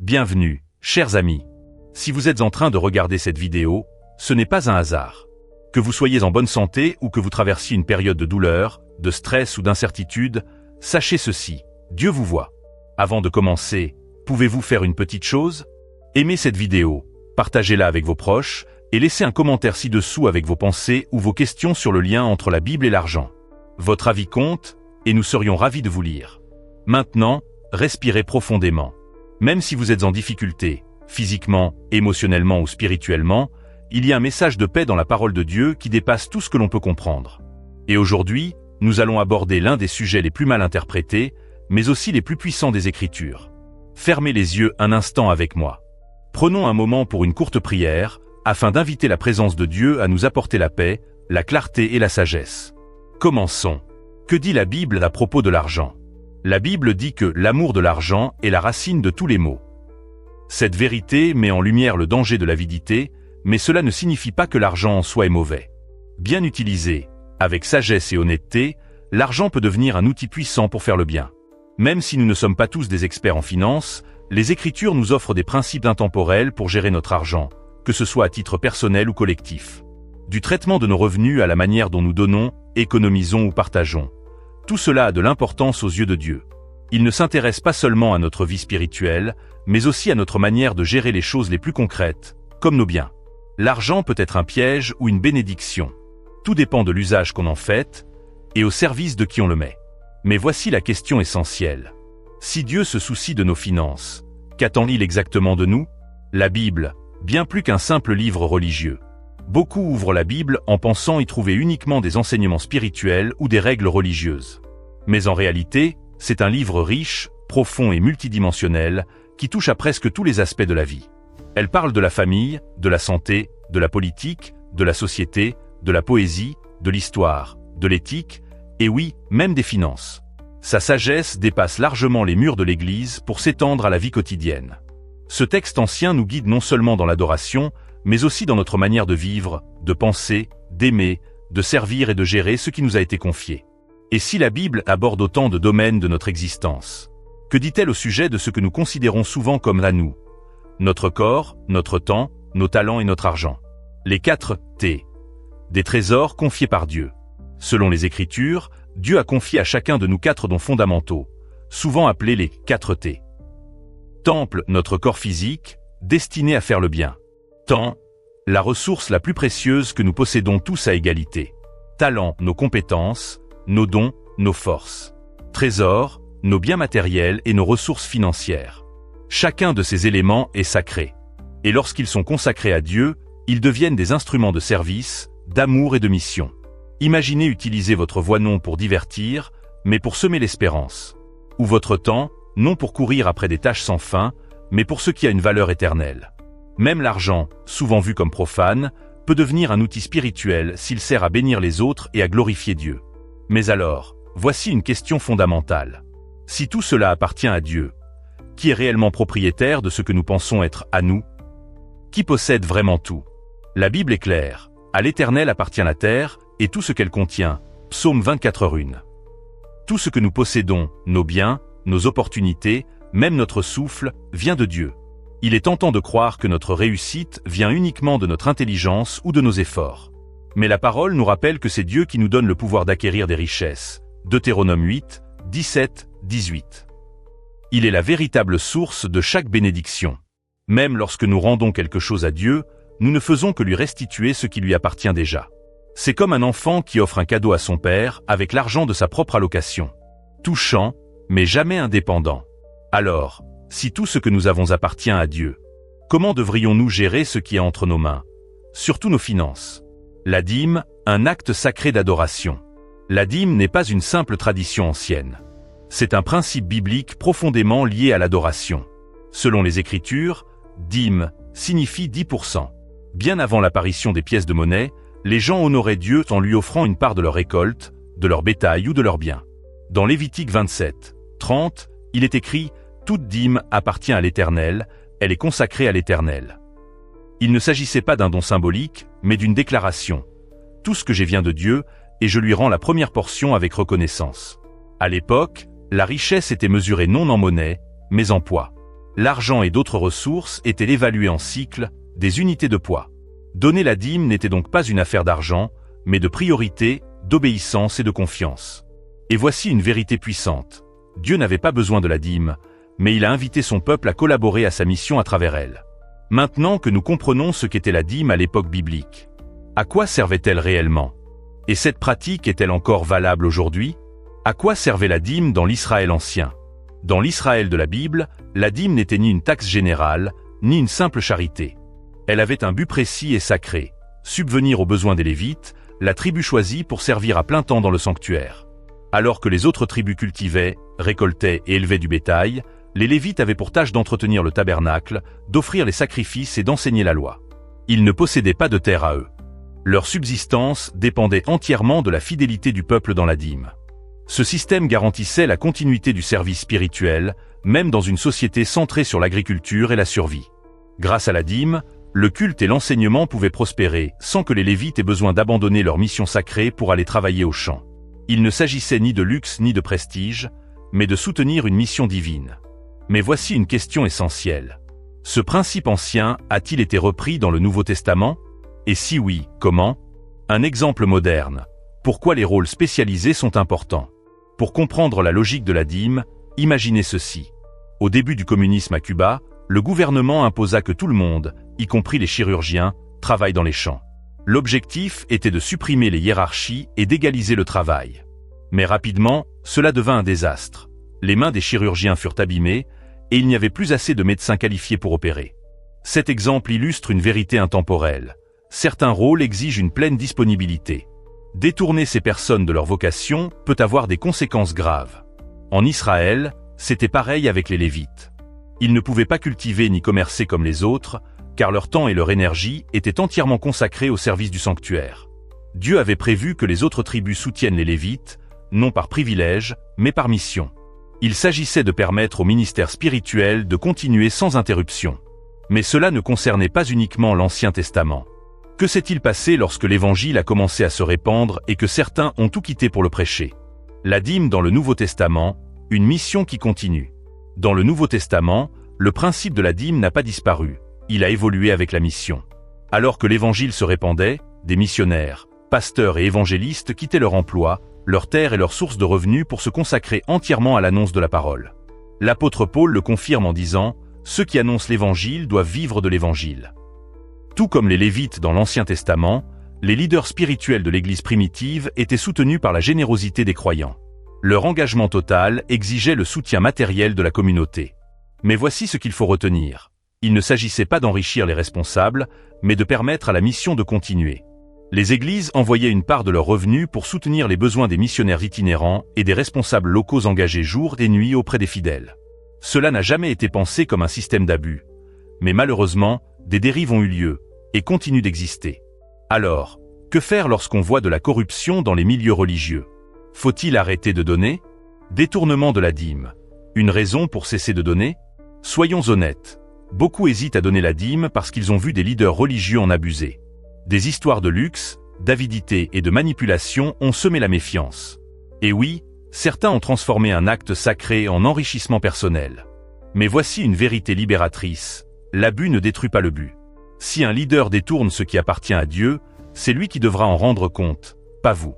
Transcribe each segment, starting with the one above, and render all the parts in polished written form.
Bienvenue, chers amis. Si vous êtes en train de regarder cette vidéo, ce n'est pas un hasard. Que vous soyez en bonne santé ou que vous traversiez une période de douleur, de stress ou d'incertitude, sachez ceci, Dieu vous voit. Avant de commencer, pouvez-vous faire une petite chose? Aimez cette vidéo, partagez-la avec vos proches, et laissez un commentaire ci-dessous avec vos pensées ou vos questions sur le lien entre la Bible et l'argent. Votre avis compte, et nous serions ravis de vous lire. Maintenant, respirez profondément. Même si vous êtes en difficulté, physiquement, émotionnellement ou spirituellement, il y a un message de paix dans la parole de Dieu qui dépasse tout ce que l'on peut comprendre. Et aujourd'hui, nous allons aborder l'un des sujets les plus mal interprétés, mais aussi les plus puissants des Écritures. Fermez les yeux un instant avec moi. Prenons un moment pour une courte prière, afin d'inviter la présence de Dieu à nous apporter la paix, la clarté et la sagesse. Commençons. Que dit la Bible à propos de l'argent? La Bible dit que l'amour de l'argent est la racine de tous les maux. Cette vérité met en lumière le danger de l'avidité, mais cela ne signifie pas que l'argent en soi est mauvais. Bien utilisé, avec sagesse et honnêteté, l'argent peut devenir un outil puissant pour faire le bien. Même si nous ne sommes pas tous des experts en finance, les Écritures nous offrent des principes intemporels pour gérer notre argent, que ce soit à titre personnel ou collectif. Du traitement de nos revenus à la manière dont nous donnons, économisons ou partageons. Tout cela a de l'importance aux yeux de Dieu. Il ne s'intéresse pas seulement à notre vie spirituelle, mais aussi à notre manière de gérer les choses les plus concrètes, comme nos biens. L'argent peut être un piège ou une bénédiction. Tout dépend de l'usage qu'on en fait, et au service de qui on le met. Mais voici la question essentielle. Si Dieu se soucie de nos finances, qu'attend-il exactement de nous? La Bible, bien plus qu'un simple livre religieux. Beaucoup ouvrent la Bible en pensant y trouver uniquement des enseignements spirituels ou des règles religieuses. Mais en réalité, c'est un livre riche, profond et multidimensionnel qui touche à presque tous les aspects de la vie. Elle parle de la famille, de la santé, de la politique, de la société, de la poésie, de l'histoire, de l'éthique, et oui, même des finances. Sa sagesse dépasse largement les murs de l'Église pour s'étendre à la vie quotidienne. Ce texte ancien nous guide non seulement dans l'adoration, mais aussi dans notre manière de vivre, de penser, d'aimer, de servir et de gérer ce qui nous a été confié. Et si la Bible aborde autant de domaines de notre existence, que dit-elle au sujet de ce que nous considérons souvent comme à nous? Notre corps, notre temps, nos talents et notre argent. Les 4 T. Des trésors confiés par Dieu. Selon les Écritures, Dieu a confié à chacun de nous 4 dons fondamentaux, souvent appelés les 4 T. Temple, notre corps physique, destiné à faire le bien. Temps, la ressource la plus précieuse que nous possédons tous à égalité. Talent, nos compétences, nos dons, nos forces. Trésor, nos biens matériels et nos ressources financières. Chacun de ces éléments est sacré. Et lorsqu'ils sont consacrés à Dieu, ils deviennent des instruments de service, d'amour et de mission. Imaginez utiliser votre voix non pour divertir, mais pour semer l'espérance. Ou votre temps, non pour courir après des tâches sans fin, mais pour ce qui a une valeur éternelle. Même l'argent, souvent vu comme profane, peut devenir un outil spirituel s'il sert à bénir les autres et à glorifier Dieu. Mais alors, voici une question fondamentale. Si tout cela appartient à Dieu, qui est réellement propriétaire de ce que nous pensons être à nous? Qui possède vraiment tout? La Bible est claire. À l'Éternel appartient la terre et tout ce qu'elle contient. Psaume 24:1. Tout ce que nous possédons, nos biens, nos opportunités, même notre souffle, vient de Dieu. Il est tentant de croire que notre réussite vient uniquement de notre intelligence ou de nos efforts. Mais la parole nous rappelle que c'est Dieu qui nous donne le pouvoir d'acquérir des richesses. Deutéronome 8, 17, 18. Il est la véritable source de chaque bénédiction. Même lorsque nous rendons quelque chose à Dieu, nous ne faisons que lui restituer ce qui lui appartient déjà. C'est comme un enfant qui offre un cadeau à son père avec l'argent de sa propre allocation. Touchant, mais jamais indépendant. Alors, si tout ce que nous avons appartient à Dieu, comment devrions-nous gérer ce qui est entre nos mains? Surtout nos finances. La dîme, un acte sacré d'adoration. La dîme n'est pas une simple tradition ancienne. C'est un principe biblique profondément lié à l'adoration. Selon les Écritures, dîme signifie 10%. Bien avant l'apparition des pièces de monnaie, les gens honoraient Dieu en lui offrant une part de leur récolte, de leur bétail ou de leurs biens. Dans Lévitique 27, 30, il est écrit « Toute dîme appartient à l'Éternel, elle est consacrée à l'Éternel ». Il ne s'agissait pas d'un don symbolique, mais d'une déclaration. Tout ce que j'ai vient de Dieu, et je lui rends la première portion avec reconnaissance. À l'époque, la richesse était mesurée non en monnaie, mais en poids. L'argent et d'autres ressources étaient évalués en cycles, des unités de poids. Donner la dîme n'était donc pas une affaire d'argent, mais de priorité, d'obéissance et de confiance. Et voici une vérité puissante. Dieu n'avait pas besoin de la dîme, mais il a invité son peuple à collaborer à sa mission à travers elle. Maintenant que nous comprenons ce qu'était la dîme à l'époque biblique, à quoi servait-elle réellement? Et cette pratique est-elle encore valable aujourd'hui? À quoi servait la dîme dans l'Israël ancien? Dans l'Israël de la Bible, la dîme n'était ni une taxe générale, ni une simple charité. Elle avait un but précis et sacré, subvenir aux besoins des Lévites, la tribu choisie pour servir à plein temps dans le sanctuaire. Alors que les autres tribus cultivaient, récoltaient et élevaient du bétail, les Lévites avaient pour tâche d'entretenir le tabernacle, d'offrir les sacrifices et d'enseigner la loi. Ils ne possédaient pas de terre à eux. Leur subsistance dépendait entièrement de la fidélité du peuple dans la dîme. Ce système garantissait la continuité du service spirituel, même dans une société centrée sur l'agriculture et la survie. Grâce à la dîme, le culte et l'enseignement pouvaient prospérer sans que les Lévites aient besoin d'abandonner leur mission sacrée pour aller travailler au champ. Il ne s'agissait ni de luxe ni de prestige, mais de soutenir une mission divine. Mais voici une question essentielle. Ce principe ancien a-t-il été repris dans le Nouveau Testament? Et si oui, comment? Un exemple moderne. Pourquoi les rôles spécialisés sont importants? Pour comprendre la logique de la dîme, imaginez ceci. Au début du communisme à Cuba, le gouvernement imposa que tout le monde, y compris les chirurgiens, travaille dans les champs. L'objectif était de supprimer les hiérarchies et d'égaliser le travail. Mais rapidement, cela devint un désastre. Les mains des chirurgiens furent abîmées, et il n'y avait plus assez de médecins qualifiés pour opérer. Cet exemple illustre une vérité intemporelle. Certains rôles exigent une pleine disponibilité. Détourner ces personnes de leur vocation peut avoir des conséquences graves. En Israël, c'était pareil avec les Lévites. Ils ne pouvaient pas cultiver ni commercer comme les autres, car leur temps et leur énergie étaient entièrement consacrés au service du sanctuaire. Dieu avait prévu que les autres tribus soutiennent les Lévites, non par privilège, mais par mission. Il s'agissait de permettre au ministère spirituel de continuer sans interruption. Mais cela ne concernait pas uniquement l'Ancien Testament. Que s'est-il passé lorsque l'Évangile a commencé à se répandre et que certains ont tout quitté pour le prêcher? La dîme dans le Nouveau Testament, une mission qui continue. Dans le Nouveau Testament, le principe de la dîme n'a pas disparu, il a évolué avec la mission. Alors que l'Évangile se répandait, des missionnaires, pasteurs et évangélistes quittaient leur emploi, leur terre et leurs sources de revenus pour se consacrer entièrement à l'annonce de la parole. L'apôtre Paul le confirme en disant « Ceux qui annoncent l'Évangile doivent vivre de l'Évangile ». Tout comme les Lévites dans l'Ancien Testament, les leaders spirituels de l'Église primitive étaient soutenus par la générosité des croyants. Leur engagement total exigeait le soutien matériel de la communauté. Mais voici ce qu'il faut retenir. Il ne s'agissait pas d'enrichir les responsables, mais de permettre à la mission de continuer. Les églises envoyaient une part de leurs revenus pour soutenir les besoins des missionnaires itinérants et des responsables locaux engagés jour et nuit auprès des fidèles. Cela n'a jamais été pensé comme un système d'abus. Mais malheureusement, des dérives ont eu lieu et continuent d'exister. Alors, que faire lorsqu'on voit de la corruption dans les milieux religieux? Faut-il arrêter de donner? Détournement de la dîme. Une raison pour cesser de donner? Soyons honnêtes. Beaucoup hésitent à donner la dîme parce qu'ils ont vu des leaders religieux en abuser. Des histoires de luxe, d'avidité et de manipulation ont semé la méfiance. Et oui, certains ont transformé un acte sacré en enrichissement personnel. Mais voici une vérité libératrice. L'abus ne détruit pas le but. Si un leader détourne ce qui appartient à Dieu, c'est lui qui devra en rendre compte, pas vous.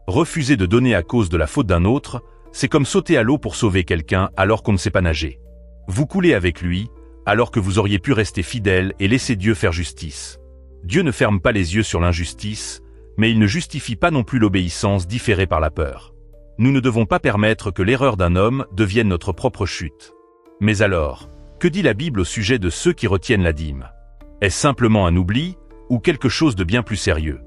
Refuser de donner à cause de la faute d'un autre, c'est comme sauter à l'eau pour sauver quelqu'un alors qu'on ne sait pas nager. Vous coulez avec lui, alors que vous auriez pu rester fidèle et laisser Dieu faire justice. Dieu ne ferme pas les yeux sur l'injustice, mais il ne justifie pas non plus l'obéissance différée par la peur. Nous ne devons pas permettre que l'erreur d'un homme devienne notre propre chute. Mais alors, que dit la Bible au sujet de ceux qui retiennent la dîme? Est-ce simplement un oubli, ou quelque chose de bien plus sérieux?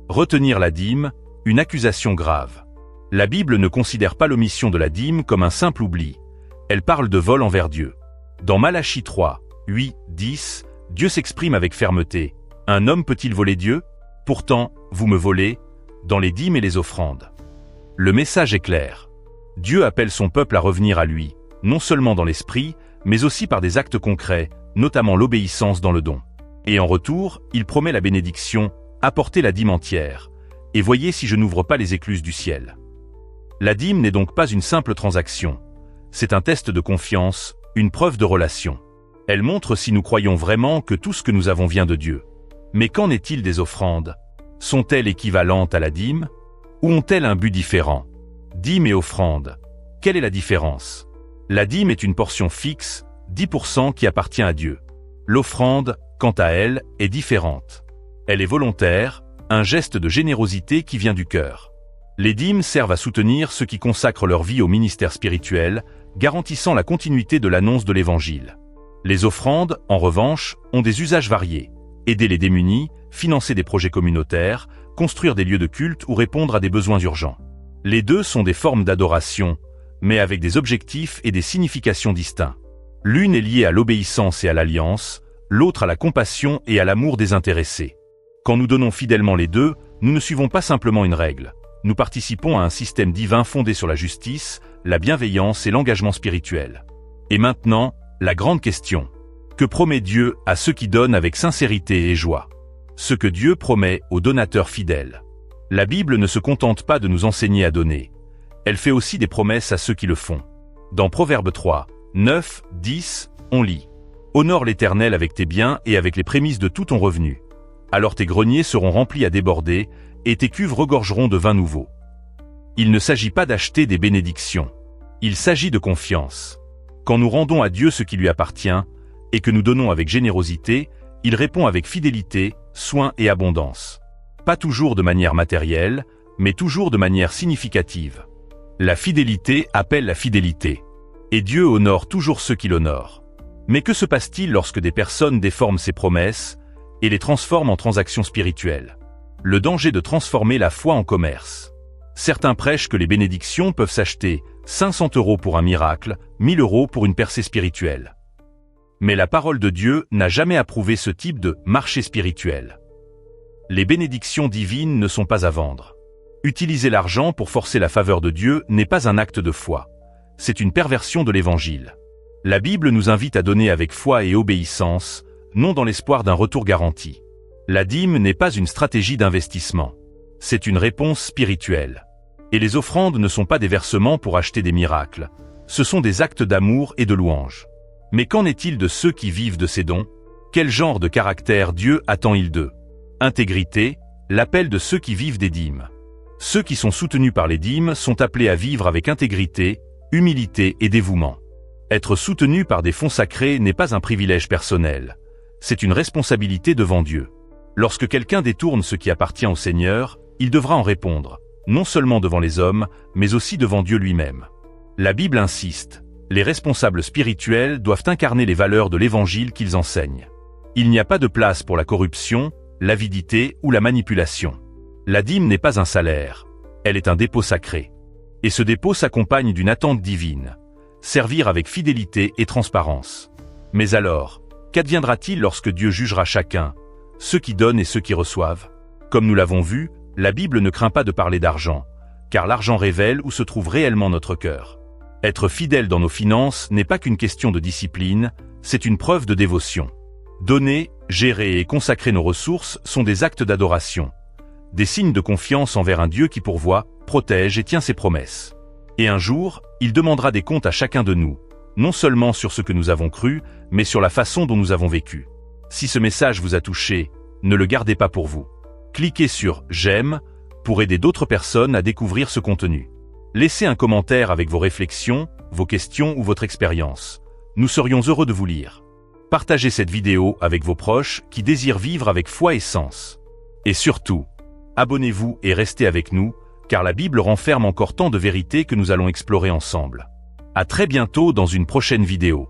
Retenir la dîme, une accusation grave. La Bible ne considère pas l'omission de la dîme comme un simple oubli. Elle parle de vol envers Dieu. Dans Malachie 3, 8, 10, Dieu s'exprime avec fermeté. Un homme peut-il voler Dieu? Pourtant, vous me volez, dans les dîmes et les offrandes. Le message est clair. Dieu appelle son peuple à revenir à lui, non seulement dans l'esprit, mais aussi par des actes concrets, notamment l'obéissance dans le don. Et en retour, il promet la bénédiction, apportez la dîme entière, et voyez si je n'ouvre pas les écluses du ciel. La dîme n'est donc pas une simple transaction. C'est un test de confiance, une preuve de relation. Elle montre si nous croyons vraiment que tout ce que nous avons vient de Dieu. Mais qu'en est-il des offrandes? Sont-elles équivalentes à la dîme? Ou ont-elles un but différent? Dîme et offrande. Quelle est la différence? La dîme est une portion fixe, 10% qui appartient à Dieu. L'offrande, quant à elle, est différente. Elle est volontaire, un geste de générosité qui vient du cœur. Les dîmes servent à soutenir ceux qui consacrent leur vie au ministère spirituel, garantissant la continuité de l'annonce de l'Évangile. Les offrandes, en revanche, ont des usages variés. Aider les démunis, financer des projets communautaires, construire des lieux de culte ou répondre à des besoins urgents. Les deux sont des formes d'adoration, mais avec des objectifs et des significations distincts. L'une est liée à l'obéissance et à l'alliance, l'autre à la compassion et à l'amour désintéressé. Quand nous donnons fidèlement les deux, nous ne suivons pas simplement une règle. Nous participons à un système divin fondé sur la justice, la bienveillance et l'engagement spirituel. Et maintenant, la grande question. Que promet Dieu à ceux qui donnent avec sincérité et joie? Ce que Dieu promet aux donateurs fidèles. La Bible ne se contente pas de nous enseigner à donner. Elle fait aussi des promesses à ceux qui le font. Dans Proverbes 3, 9, 10, on lit « Honore l'Éternel avec tes biens et avec les prémices de tout ton revenu. Alors tes greniers seront remplis à déborder, et tes cuves regorgeront de vin nouveau. » Il ne s'agit pas d'acheter des bénédictions. Il s'agit de confiance. Quand nous rendons à Dieu ce qui lui appartient, et que nous donnons avec générosité, il répond avec fidélité, soin et abondance. Pas toujours de manière matérielle, mais toujours de manière significative. La fidélité appelle la fidélité. Et Dieu honore toujours ceux qui l'honorent. Mais que se passe-t-il lorsque des personnes déforment ces promesses et les transforment en transactions spirituelles? Le danger de transformer la foi en commerce. Certains prêchent que les bénédictions peuvent s'acheter 500 € pour un miracle, 1000 € pour une percée spirituelle. Mais la parole de Dieu n'a jamais approuvé ce type de marché spirituel. Les bénédictions divines ne sont pas à vendre. Utiliser l'argent pour forcer la faveur de Dieu n'est pas un acte de foi. C'est une perversion de l'Évangile. La Bible nous invite à donner avec foi et obéissance, non dans l'espoir d'un retour garanti. La dîme n'est pas une stratégie d'investissement. C'est une réponse spirituelle. Et les offrandes ne sont pas des versements pour acheter des miracles. Ce sont des actes d'amour et de louange. Mais qu'en est-il de ceux qui vivent de ces dons? Quel genre de caractère Dieu attend-il d'eux? Intégrité, l'appel de ceux qui vivent des dîmes. Ceux qui sont soutenus par les dîmes sont appelés à vivre avec intégrité, humilité et dévouement. Être soutenu par des fonds sacrés n'est pas un privilège personnel. C'est une responsabilité devant Dieu. Lorsque quelqu'un détourne ce qui appartient au Seigneur, il devra en répondre, non seulement devant les hommes, mais aussi devant Dieu lui-même. La Bible insiste. Les responsables spirituels doivent incarner les valeurs de l'Évangile qu'ils enseignent. Il n'y a pas de place pour la corruption, l'avidité ou la manipulation. La dîme n'est pas un salaire, elle est un dépôt sacré. Et ce dépôt s'accompagne d'une attente divine. Servir avec fidélité et transparence. Mais alors, qu'adviendra-t-il lorsque Dieu jugera chacun, ceux qui donnent et ceux qui reçoivent? Comme nous l'avons vu, la Bible ne craint pas de parler d'argent, car l'argent révèle où se trouve réellement notre cœur. Être fidèle dans nos finances n'est pas qu'une question de discipline, c'est une preuve de dévotion. Donner, gérer et consacrer nos ressources sont des actes d'adoration. Des signes de confiance envers un Dieu qui pourvoit, protège et tient ses promesses. Et un jour, il demandera des comptes à chacun de nous, non seulement sur ce que nous avons cru, mais sur la façon dont nous avons vécu. Si ce message vous a touché, ne le gardez pas pour vous. Cliquez sur « J'aime » pour aider d'autres personnes à découvrir ce contenu. Laissez un commentaire avec vos réflexions, vos questions ou votre expérience. Nous serions heureux de vous lire. Partagez cette vidéo avec vos proches qui désirent vivre avec foi et sens. Et surtout, abonnez-vous et restez avec nous, car la Bible renferme encore tant de vérités que nous allons explorer ensemble. À très bientôt dans une prochaine vidéo.